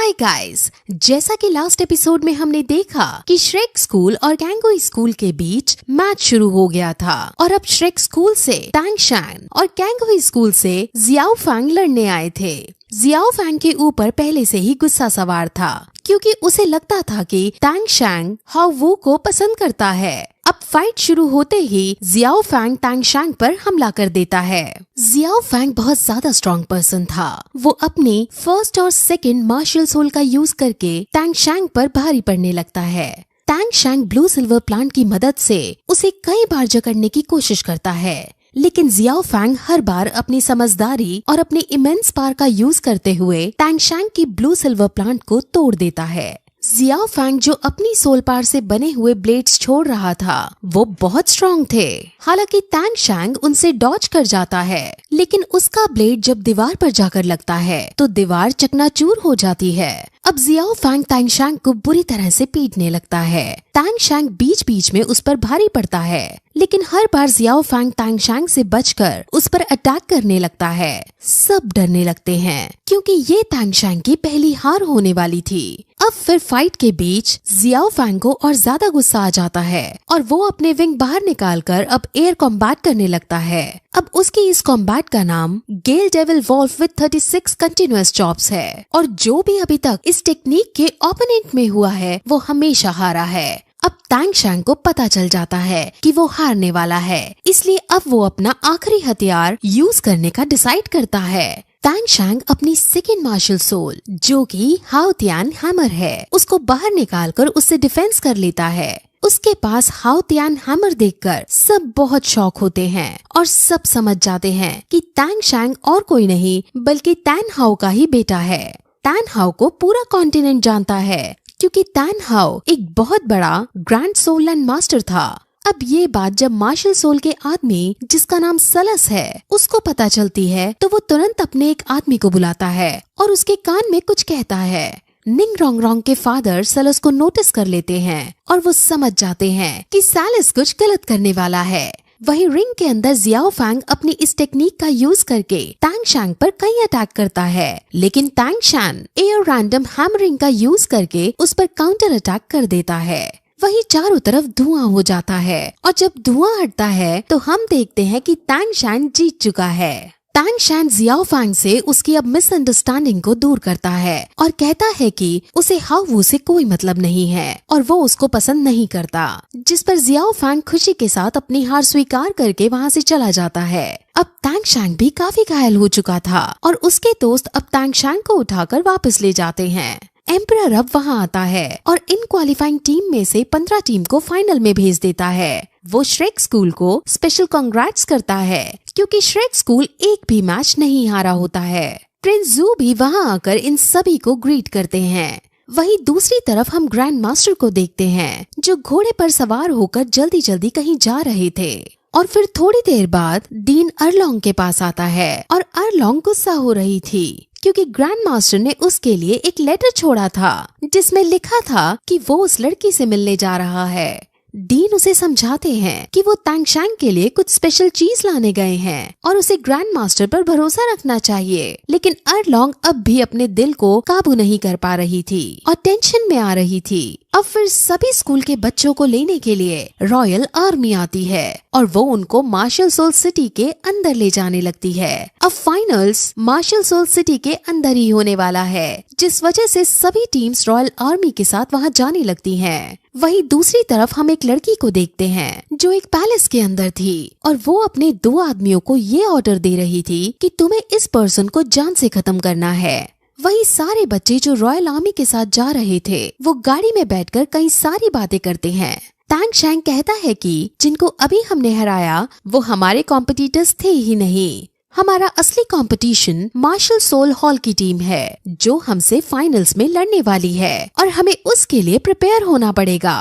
Hi guys, जैसा कि last episode में हमने देखा कि श्रेक स्कूल और कैंगुई स्कूल के बीच मैच शुरू हो गया था और अब श्रेक स्कूल से टैंग शैन और कैंगुई स्कूल से जियाओ फैंग लड़ने आए थे। जियाओ फैंग के ऊपर पहले से ही गुस्सा सवार था क्योंकि उसे लगता था कि टैंग शैंग हाओ वू को पसंद करता है। अब फाइट शुरू होते ही जियाओ फैंग टैंग शैंग पर हमला कर देता है। जियाओ फैंग बहुत ज्यादा स्ट्रॉन्ग पर्सन था। वो अपनी फर्स्ट और सेकंड मार्शल सोल का यूज करके टैंग शैंग पर भारी पड़ने लगता है। टैंग शैंग ब्लू सिल्वर प्लांट की मदद से उसे कई बार जकड़ने की कोशिश करता है, लेकिन जियाओ फैंग हर बार अपनी समझदारी और अपने इमेंस पावर का यूज करते हुए टैंग शैंग की ब्लू सिल्वर प्लांट को तोड़ देता है। जियाओ फैंग जो अपनी सोल पावर से बने हुए ब्लेड्स छोड़ रहा था वो बहुत स्ट्रॉन्ग थे। हालांकि टैंग शैंग उनसे डॉज कर जाता है, लेकिन उसका ब्लेड जब दीवार पर जाकर लगता है तो दीवार चकनाचूर हो जाती है। अब जियाओ फैंग टैंग शैंग को बुरी तरह से पीटने लगता है। टैंग शैंग बीच बीच में उस पर भारी पड़ता है, लेकिन हर बार जियाओ फैंग टैंग शैंग से बचकर उस पर अटैक करने लगता है। सब डरने लगते हैं क्योंकि ये टैंग शैंग की पहली हार होने वाली थी। अब फिर फाइट के बीच जियाओ फैंग को और ज्यादा गुस्सा आ जाता है और वो अपने विंग बाहर निकालकर अब एयर कॉम्बैट करने लगता है। अब उसकी इस कॉम्बैट का नाम gale devil wolf with 36 continuous chops है और जो भी अभी तक इस टेक्निक के ओपोनेंट में हुआ है वो हमेशा हारा है। अब टैंग शैंग को पता चल जाता है कि वो हारने वाला है, इसलिए अब वो अपना आखिरी हथियार यूज करने का डिसाइड करता है। टैंग शैंग अपनी सेकेंड मार्शल सोल जो कि हाओ तियान हैमर है उसको बाहर निकालकर उससे डिफेंस कर लेता है। उसके पास हाओ तियान हैमर देखकर सब बहुत शॉक होते हैं और सब समझ जाते हैं कि टैंग शैंग और कोई नहीं बल्कि टैन हाओ का ही बेटा है। टैन हाओ को पूरा कॉन्टिनेंट जानता है क्योंकि टैन हाओ एक बहुत बड़ा ग्रैंड सोल लैंड मास्टर था। अब ये बात जब मार्शल सोल के आदमी जिसका नाम सलस है उसको पता चलती है तो वो तुरंत अपने एक आदमी को बुलाता है और उसके कान में कुछ कहता है। निंग रोंग रोंग के फादर सलस को नोटिस कर लेते हैं और वो समझ जाते हैं कि सैलिस कुछ गलत करने वाला है। वही रिंग के अंदर जियाओ फैंग अपनी इस टेक्निक का यूज करके टैंग शैंग पर कई अटैक करता है, लेकिन टैंग शैंग एयर रैंडम हैमरिंग का यूज करके उस पर काउंटर अटैक कर देता है। वही चारों तरफ धुआं हो जाता है और जब धुआं हटता है तो हम देखते हैं कि टैंग शैंग जीत चुका है। टैंग शैंग जियाओ फैंग से उसकी अब मिसअंडरस्टैंडिंग को दूर करता है और कहता है कि उसे हाओ वू से कोई मतलब नहीं है और वो उसको पसंद नहीं करता, जिस पर जियाओ फैंग खुशी के साथ अपनी हार स्वीकार करके वहाँ से चला जाता है। अब टैंग शैंग भी काफी घायल हो चुका था और उसके दोस्त अब टैंग शैंग को उठाकर वापस ले जाते हैं। एम्परर अब वहाँ आता है और इन क्वालिफाइंग टीम में से 15 टीम को फाइनल में भेज देता है। वो श्रेक स्कूल को स्पेशल कांग्रेट्स करता है क्योंकि श्रेक स्कूल एक भी मैच नहीं हारा होता है। प्रिंस जू भी वहाँ आकर इन सभी को ग्रीट करते हैं। वहीं दूसरी तरफ हम ग्रैंड मास्टर को देखते हैं जो घोड़े पर सवार होकर जल्दी जल्दी कहीं जा रहे थे और फिर थोड़ी देर बाद डीन अर्लोंग के पास आता है और अर्लोंग गुस्सा हो रही थी क्योंकि ग्रैंड मास्टर ने उसके लिए एक लेटर छोड़ा था जिसमें लिखा था कि वो उस लड़की से मिलने जा रहा है। डीन उसे समझाते हैं कि वो टैंग शैंग के लिए कुछ स्पेशल चीज लाने गए हैं और उसे ग्रैंड मास्टर पर भरोसा रखना चाहिए, लेकिन अर्लोंग अब भी अपने दिल को काबू नहीं कर पा रही थी और टेंशन में आ रही थी। अब फिर सभी स्कूल के बच्चों को लेने के लिए रॉयल आर्मी आती है और वो उनको मार्शल सोल सिटी के अंदर ले जाने लगती है। अब फाइनल्स मार्शल सोल सिटी के अंदर ही होने वाला है, जिस वजह से सभी टीम्स रॉयल आर्मी के साथ वहाँ जाने लगती हैं। वहीं दूसरी तरफ हम एक लड़की को देखते हैं जो एक पैलेस के अंदर थी और वो अपने 2 आदमियों को ये ऑर्डर दे रही थी कि तुम्हें इस पर्सन को जान से खत्म करना है। वही सारे बच्चे जो रॉयल आर्मी के साथ जा रहे थे वो गाड़ी में बैठकर कई सारी बातें करते हैं। टैंग शैंग कहता है कि जिनको अभी हमने हराया वो हमारे कॉम्पिटिटर्स थे ही नहीं, हमारा असली कंपटीशन मार्शल सोल हॉल की टीम है जो हमसे फाइनल्स में लड़ने वाली है और हमें उसके लिए प्रिपेयर होना पड़ेगा।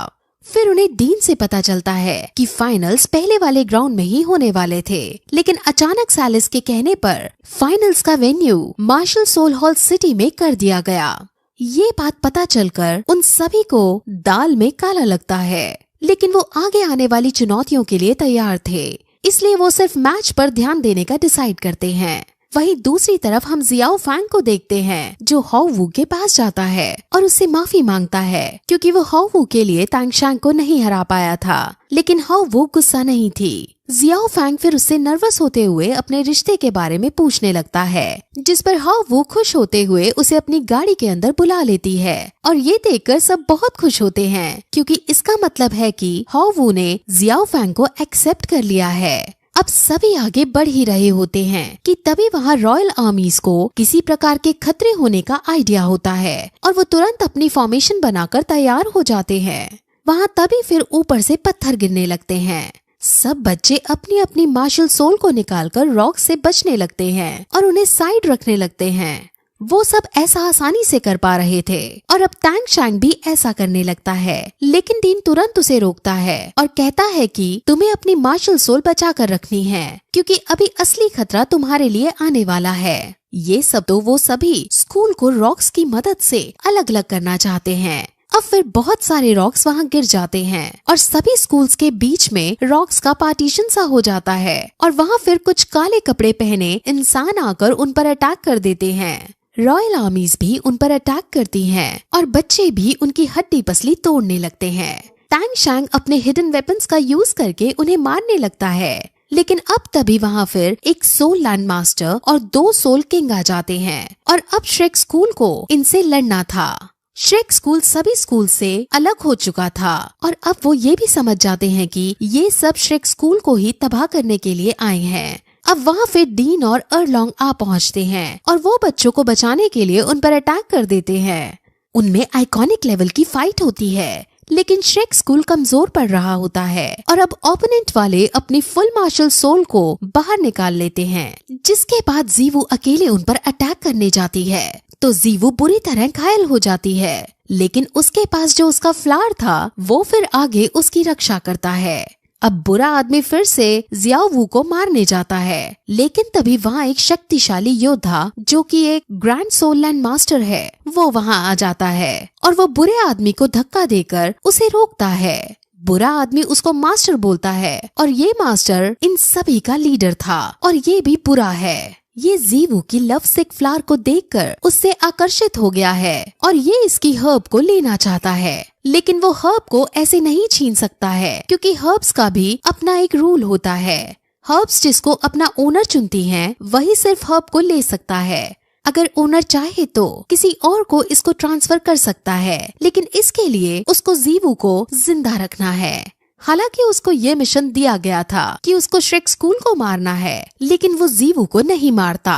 फिर उन्हें डीन से पता चलता है कि फाइनल्स पहले वाले ग्राउंड में ही होने वाले थे, लेकिन अचानक सैलिस के कहने पर फाइनल्स का venue Marshall Soul Hall city में कर दिया गया। ये बात पता चलकर उन सभी को दाल में काला लगता है, लेकिन वो आगे आने वाली चुनौतियों के लिए तैयार थे, इसलिए वो सिर्फ मैच पर ध्यान देने का डिसाइड करते हैं। वहीं दूसरी तरफ हम जियाओ फैंग को देखते हैं जो हाउ वू के पास जाता है और उससे माफी मांगता है क्योंकि वो हाउ वू के लिए तांगशांग को नहीं हरा पाया था। लेकिन हाउ वू गुस्सा नहीं थी। जियाओ फैंग फिर उससे नर्वस होते हुए अपने रिश्ते के बारे में पूछने लगता है, जिस पर हाउ वू खुश होते हुए उसे अपनी गाड़ी के अंदर बुला लेती है और ये देखकर सब बहुत खुश होते हैं क्योंकि इसका मतलब है कि हाउ वू ने जियाओ फैंग को एक्सेप्ट कर लिया है। अब सभी आगे बढ़ ही रहे होते हैं कि तभी वहाँ रॉयल आर्मीज को किसी प्रकार के खतरे होने का आइडिया होता है और वो तुरंत अपनी फॉर्मेशन बनाकर तैयार हो जाते हैं। वहाँ तभी फिर ऊपर से पत्थर गिरने लगते हैं। सब बच्चे अपनी अपनी मार्शल सोल को निकालकर रॉक से बचने लगते हैं और उन्हें साइड रखने लगते हैं। वो सब ऐसा आसानी से कर पा रहे थे और अब तांगशांग भी ऐसा करने लगता है, लेकिन डीन तुरंत उसे रोकता है और कहता है कि तुम्हें अपनी मार्शल सोल बचा कर रखनी है क्योंकि अभी असली खतरा तुम्हारे लिए आने वाला है। ये सब तो वो सभी स्कूल को रॉक्स की मदद से अलग अलग करना चाहते हैं। अब फिर बहुत सारे रॉक्स वहाँ गिर जाते हैं और सभी स्कूल्स के बीच में रॉक्स का पार्टीशन सा हो जाता है और वहाँ फिर कुछ काले कपड़े पहने इंसान आकर उन पर अटैक कर देते हैं। रॉयल आर्मीज भी उन पर अटैक करती हैं और बच्चे भी उनकी हड्डी पसली तोड़ने लगते हैं। तांगशांग अपने हिडन वेपन्स का यूज करके उन्हें मारने लगता है, लेकिन अब तभी वहाँ फिर एक सोल लैंड मास्टर और 2 सोल किंग आ जाते हैं और अब श्रेक स्कूल को इनसे लड़ना था। श्रेक स्कूल सभी स्कूल से अलग हो चुका था और अब वो ये भी समझ जाते हैं कि ये सब श्रेक स्कूल को ही तबाह करने के लिए आए हैं। अब वहाँ फिर डीन और अर्लोंग आ पहुँचते हैं और वो बच्चों को बचाने के लिए उन पर अटैक कर देते हैं। उनमें आइकॉनिक लेवल की फाइट होती है, लेकिन श्रेक स्कूल कमजोर पड़ रहा होता है और अब ओपोनेंट वाले अपनी फुल मार्शल सोल को बाहर निकाल लेते हैं, जिसके बाद जीवू अकेले उन पर अटैक करने जाती है तो जीवू बुरी तरह घायल हो जाती है, लेकिन उसके पास जो उसका फ्लावर था वो फिर आगे उसकी रक्षा करता है। अब बुरा आदमी फिर से जियाओ वू को मारने जाता है, लेकिन तभी वहाँ एक शक्तिशाली योद्धा जो कि एक ग्रैंड सोल लैंड मास्टर है वो वहाँ आ जाता है और वो बुरे आदमी को धक्का देकर उसे रोकता है। बुरा आदमी उसको मास्टर बोलता है और ये मास्टर इन सभी का लीडर था और ये भी बुरा है। ये जीवू की लव सिक फ्लावर को देखकर उससे आकर्षित हो गया है और ये इसकी हर्ब को लेना चाहता है, लेकिन वो हर्ब को ऐसे नहीं छीन सकता है क्योंकि हर्ब्स का भी अपना एक रूल होता है। हर्ब्स जिसको अपना ओनर चुनती हैं, वही सिर्फ हर्ब को ले सकता है। अगर ओनर चाहे तो किसी और को इसको ट्रांसफर कर सकता है, लेकिन इसके लिए उसको जीवू को जिंदा रखना है। हालांकि उसको ये मिशन दिया गया था कि उसको श्रेक स्कूल को मारना है, लेकिन वो जीवू को नहीं मारता।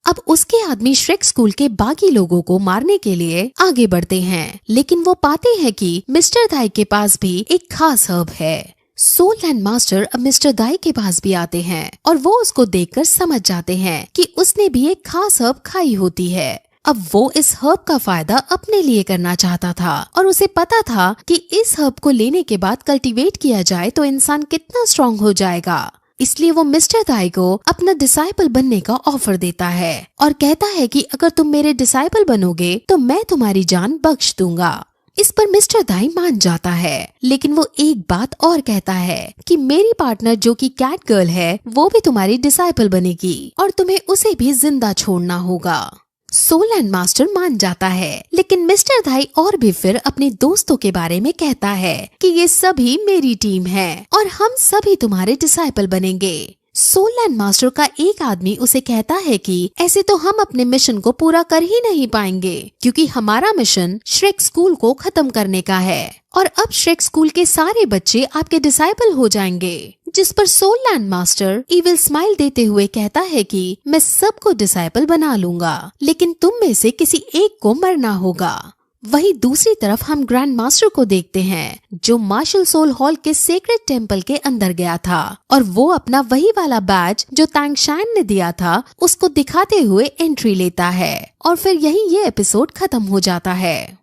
अब उसके आदमी श्रेक स्कूल के बाकी लोगों को मारने के लिए आगे बढ़ते हैं, लेकिन वो पाते हैं कि मिस्टर दाई के पास भी एक खास हर्ब है। सोल लैंड मास्टर अब मिस्टर दाई के पास भी आते हैं और वो उसको देखकर समझ जाते हैं कि उसने भी एक खास हर्ब खाई होती है। अब वो इस हर्ब का फायदा अपने लिए करना चाहता था और उसे पता था कि इस हर्ब को लेने के बाद कल्टीवेट किया जाए तो इंसान कितना स्ट्रांग हो जाएगा। इसलिए वो मिस्टर दाई को अपना डिसाइपल बनने का ऑफर देता है और कहता है कि अगर तुम मेरे डिसाइपल बनोगे तो मैं तुम्हारी जान बख्श दूंगा। इस पर मिस्टर दाई मान जाता है, लेकिन वो एक बात और कहता है कि मेरी पार्टनर जो कि कैट गर्ल है वो भी तुम्हारी डिसाइपल बनेगी और तुम्हें उसे भी जिंदा छोड़ना होगा। सोल लैंड मास्टर मान जाता है, लेकिन मिस्टर दाई और भी फिर अपने दोस्तों के बारे में कहता है कि ये सभी मेरी टीम है और हम सभी तुम्हारे डिसाइपल बनेंगे। सोल लैंड मास्टर का एक आदमी उसे कहता है कि ऐसे तो हम अपने मिशन को पूरा कर ही नहीं पाएंगे क्योंकि हमारा मिशन श्रेक स्कूल को खत्म करने का है और अब श्रेक स्कूल के सारे बच्चे आपके डिसाइपल हो जाएंगे। जिस पर Soul Land master evil smile देते हुए कहता है कि मैं सबको डिसाइपल बना लूंगा, लेकिन तुम में से किसी एक को मरना होगा। वहीं दूसरी तरफ हम ग्रैंड मास्टर को देखते हैं जो मार्शल सोल हॉल के सेक्रेट टेम्पल के अंदर गया था और वो अपना वही वाला बैज जो तांगशान ने दिया था उसको दिखाते हुए एंट्री लेता है और फिर यही ये एपिसोड खत्म हो जाता है।